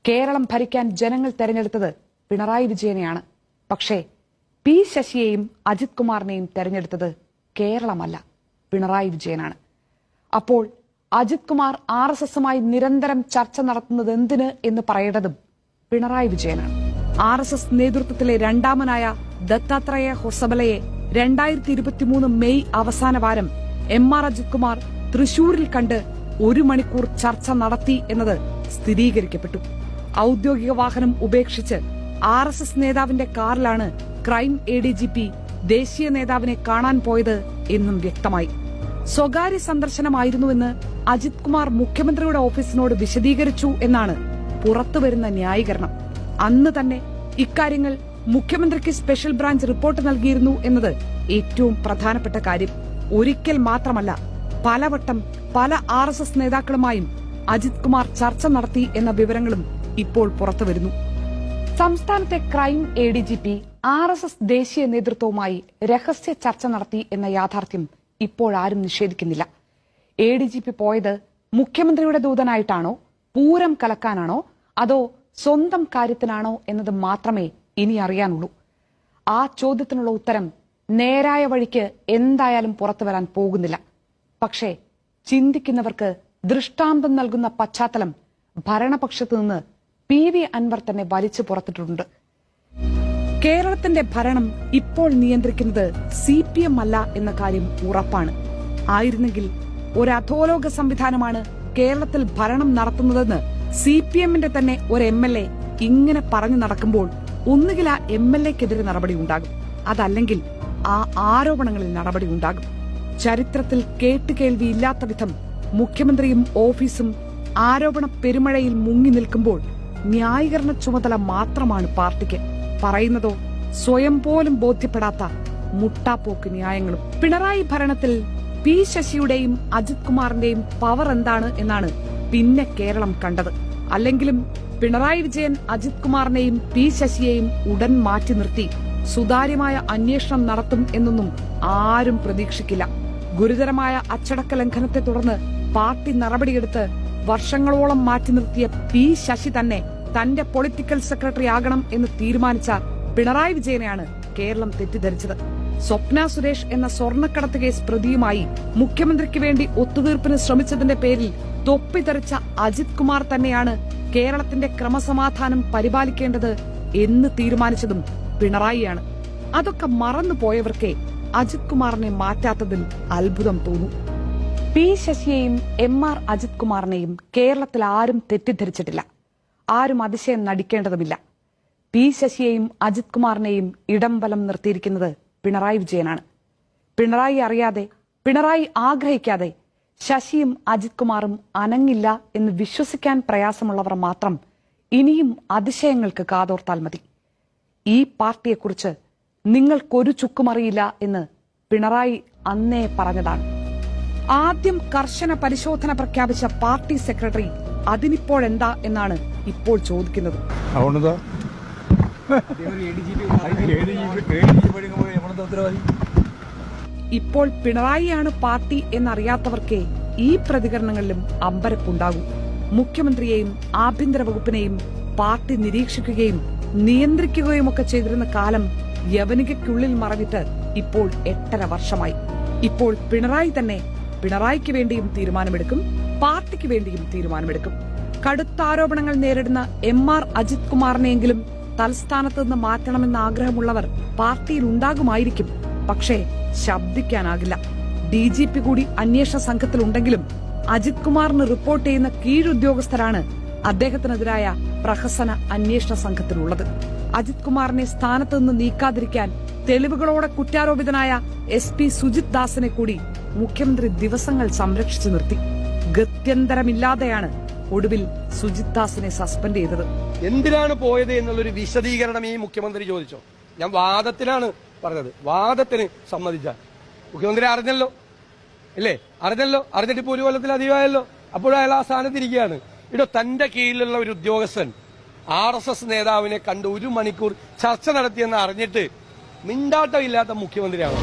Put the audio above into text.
കേരളം ഭരിക്കാൻ ജനങ്ങൾ തെരഞ്ഞെടുത്തത് പിണറായി വിജയനെയാണ്. പക്ഷേ പി ശശിയെയും അജിത് കുമാറിനെയും തെരഞ്ഞെടുത്തത് കേരളമല്ല, പിണറായി വിജയനാണ്. അപ്പോൾ അജിത് കുമാർ RSSുമായി നിരന്തരം ചർച്ച നടത്തുന്നത് എന്തിന് എന്ന് പറയേണ്ടതും പിണറായി വിജയനാണ്. RSS നേതൃത്വത്തിലെ രണ്ടാമനായ ദത്താത്രേയ ഹൊസബലയെ 2023 മെയ് അവസാന വാരം MR അജിത് കുമാർ തൃശൂരിൽ കണ്ട് 1 മണിക്കൂർ ചർച്ച നടത്തി എന്നത് സ്ഥിരീകരിക്കപ്പെട്ടു. ഔദ്യോഗിക വാഹനം ഉപേക്ഷിച്ച് RSS നേതാവിന്റെ കാറിലാണ് ക്രൈം ADGP ദേശീയ നേതാവിനെ കാണാൻ പോയത് എന്നും വ്യക്തമായി. സ്വകാര്യ സന്ദർശനമായിരുന്നുവെന്ന് അജിത് കുമാർ മുഖ്യമന്ത്രിയുടെ ഓഫീസിനോട് വിശദീകരിച്ചു എന്നാണ് പുറത്തുവരുന്ന ന്യായീകരണം. അന്ന് തന്നെ ഇക്കാര്യങ്ങൾ മുഖ്യമന്ത്രിക്ക് സ്പെഷ്യൽ ബ്രാഞ്ച് റിപ്പോർട്ട് നൽകിയിരുന്നു എന്നത് ഏറ്റവും പ്രധാനപ്പെട്ട കാര്യം. ഒരിക്കൽ മാത്രമല്ല, പലവട്ടം പല RSS നേതാക്കളുമായും അജിത് കുമാർ ചർച്ച നടത്തി എന്ന വിവരങ്ങളും ഇപ്പോൾ പുറത്തുവരുന്നു. സംസ്ഥാനത്തെ ക്രൈം ADGP RSS ദേശീയ നേതൃത്വവുമായി രഹസ്യ ചർച്ച നടത്തി എന്ന യാഥാർത്ഥ്യം ഇപ്പോഴാരും നിഷേധിക്കുന്നില്ല. ADGP പോയത് മുഖ്യമന്ത്രിയുടെ ദൂതനായിട്ടാണോ, പൂരം കലക്കാനാണോ, അതോ സ്വന്തം കാര്യത്തിനാണോ എന്നത് മാത്രമേ ഇനി അറിയാനുള്ളൂ. ആ ചോദ്യത്തിനുള്ള ഉത്തരം നേരായ വഴിക്ക് എന്തായാലും പുറത്തുവരാൻ പോകുന്നില്ല. പക്ഷേ ചിന്തിക്കുന്നവർക്ക് ദൃഷ്ടാന്തം നൽകുന്ന പശ്ചാത്തലം ഭരണപക്ഷത്തു നിന്ന് PV അൻവർ തന്നെ വലിച്ചു പുറത്തിട്ടുണ്ട്. കേരളത്തിന്റെ ഭരണം ഇപ്പോൾ നിയന്ത്രിക്കുന്നത് CPM അല്ല എന്ന കാര്യം ഉറപ്പാണ്. ആയിരുന്നെങ്കിൽ ഒരു അധോലോക സംവിധാനമാണ് കേരളത്തിൽ ഭരണം നടത്തുന്നതെന്ന് CPMന്റെ തന്നെ ഒരു MLA ഇങ്ങനെ പറഞ്ഞു നടക്കുമ്പോൾ ഒന്നുകിൽ ആ MLAക്കെതിരെ നടപടി ഉണ്ടാകും, അതല്ലെങ്കിൽ ആ ആരോപണങ്ങളിൽ നടപടി ഉണ്ടാകും. ചരിത്രത്തിൽ കേട്ടുകേൾവിയില്ലാത്ത വിധം മുഖ്യമന്ത്രിയും ഓഫീസും ആരോപണ പെരുമഴയിൽ മുങ്ങി നിൽക്കുമ്പോൾ ന്യായീകരണ ചുമതല മാത്രമാണ് പാർട്ടിക്ക്. പറയുന്നതോ സ്വയം പോലും ബോധ്യപ്പെടാത്ത മുട്ടാപ്പോക്ക് ന്യായങ്ങളും. പിണറായി ഭരണത്തിൽ പി ശശിയുടെയും അജിത് കുമാറിന്റെയും പവർ എന്താണ് എന്നാണ് പിന്നെ കേരളം കണ്ടത്. അല്ലെങ്കിലും പിണറായി വിജയൻ അജിത് കുമാറിനെയും പി ശശിയെയും ഉടൻ മാറ്റി നിർത്തി സുതാര്യമായ അന്വേഷണം നടത്തും എന്നൊന്നും ആരും പ്രതീക്ഷിക്കില്ല. ഗുരുതരമായ അച്ചടക്ക ലംഘനത്തെ തുടർന്ന് പാർട്ടി നടപടിയെടുത്ത് വർഷങ്ങളോളം മാറ്റി നിർത്തിയ പി ശശി തന്നെ തന്റെ പൊളിറ്റിക്കൽ സെക്രട്ടറി ആകണം എന്ന് തീരുമാനിച്ച പിണറായി വിജയനെയാണ് കേരളം തെറ്റിദ്ധരിച്ചത്. സ്വപ്ന സുരേഷ് എന്ന സ്വർണ്ണക്കടത്ത് കേസ് പ്രതിയുമായി മുഖ്യമന്ത്രിക്ക് വേണ്ടി ഒത്തുതീർപ്പിന് ശ്രമിച്ചതിന്റെ പേരിൽ തൊപ്പിതെറിച്ച അജിത് കുമാർ തന്നെയാണ് കേരളത്തിന്റെ ക്രമസമാധാനം പരിപാലിക്കേണ്ടത് എന്ന് തീരുമാനിച്ചതും പിണറായിയാണ്. അതൊക്കെ മറന്നുപോയവർക്കേ അജിത് കുമാറിനെ മാറ്റാത്തതിൽ അത്ഭുതം തോന്നും. പി ശശിയെയും MR അജിത് കുമാറിനെയും കേരളത്തിൽ ആരും തെറ്റിദ്ധരിച്ചിട്ടില്ല. ആരും അതിശയം നടിക്കേണ്ടതുമില്ല. പി ശശിയെയും അജിത് കുമാറിനെയും ഇടം വലം നിർത്തിയിരിക്കുന്നത് പിണറായി വിജയനാണ്. പിണറായി അറിയാതെ, പിണറായി ആഗ്രഹിക്കാതെ ശശിയും അജിത് കുമാറും അനങ്ങില്ല എന്ന് വിശ്വസിക്കാൻ പ്രയാസമുള്ളവർ മാത്രം ഇനിയും അതിശയങ്ങൾക്ക് കാതോർത്താൽ മതി. ഈ പാർട്ടിയെക്കുറിച്ച് നിങ്ങൾക്കൊരു ചുക്കുമറിയില്ല എന്ന് പിണറായി അന്നേ പറഞ്ഞതാണ്. ആദ്യം കർശന പരിശോധന പ്രഖ്യാപിച്ച പാർട്ടി സെക്രട്ടറി അതിനിപ്പോഴെന്താ എന്നാണ് ഇപ്പോൾ ചോദിക്കുന്നത്. ഇപ്പോൾ പിണറായിയാണ് പാർട്ടി എന്നറിയാത്തവർക്കേ ഈ പ്രതികരണങ്ങളിലും അമ്പരപ്പുണ്ടാകും. മുഖ്യമന്ത്രിയെയും ആഭ്യന്തര വകുപ്പിനെയും പാർട്ടി നിരീക്ഷിക്കുകയും നിയന്ത്രിക്കുകയുമൊക്കെ ചെയ്തിരുന്ന കാലം യവനികയ്ക്കുള്ളിൽ മറഞ്ഞിട്ട് ഇപ്പോൾ 8.5 വർഷമായി. ഇപ്പോൾ പിണറായി തന്നെ പിണറായിക്ക് വേണ്ടിയും തീരുമാനമെടുക്കും, പാർട്ടിക്ക് വേണ്ടിയും തീരുമാനമെടുക്കും. കടുത്ത ആരോപണങ്ങൾ നേരിടുന്ന MR അജിത് കുമാറിനെയെങ്കിലും തൽസ്ഥാനത്ത് നിന്ന് മാറ്റണമെന്ന ആഗ്രഹമുള്ളവർ പാർട്ടിയിൽ ഉണ്ടാകുമായിരിക്കും. പക്ഷേ ശബ്ദിക്കാനാകില്ല. DGP കൂടി അന്വേഷണ സംഘത്തിലുണ്ടെങ്കിലും അജിത് കുമാറിന് റിപ്പോർട്ട് ചെയ്യുന്ന കീഴുദ്യോഗസ്ഥരാണ് അദ്ദേഹത്തിനെതിരായ പ്രഹസന അന്വേഷണ സംഘത്തിലുള്ളത്. അജിത് കുമാറിനെ സ്ഥാനത്ത് നിന്ന് നീക്കാതിരിക്കാൻ തെളിവുകളോടെ കുറ്റാരോപിതനായ SP സുജിത് ദാസിനെ കൂടി മുഖ്യമന്ത്രി ദിവസങ്ങൾ സംരക്ഷിച്ചു നിർത്തി. ഗത്യന്തരമില്ലാതെയാണ് ഒടുവിൽ സുജിത് ദാസിനെ സസ്പെൻഡ് ചെയ്തത്. എന്തിനാണ് പോയത് എന്നുള്ളൊരു വിശദീകരണം ഈ മുഖ്യമന്ത്രി ചോദിച്ചോ? ഞാൻ വാദത്തിനാണ് പറഞ്ഞത്. വാദത്തിന് സമ്മതിച്ചാൽ മുഖ്യമന്ത്രി അറിഞ്ഞല്ലോ, ഇല്ലേ? അറിഞ്ഞിട്ട് ഇപ്പോൾ 1 കൊല്ലത്തിലധികമായല്ലോ. അപ്പോഴും അയാൾ ആ സ്ഥാനത്തിരിക്കുകയാണ്. ഇവിടെ തന്റെ കീഴിലുള്ള ഒരു ഉദ്യോഗസ്ഥൻ RSS നേതാവിനെ കണ്ട് 1 മണിക്കൂർ ചർച്ച നടത്തിയെന്ന് അറിഞ്ഞിട്ട് മിണ്ടാട്ടമില്ലാത്ത മുഖ്യമന്ത്രിയാണ്.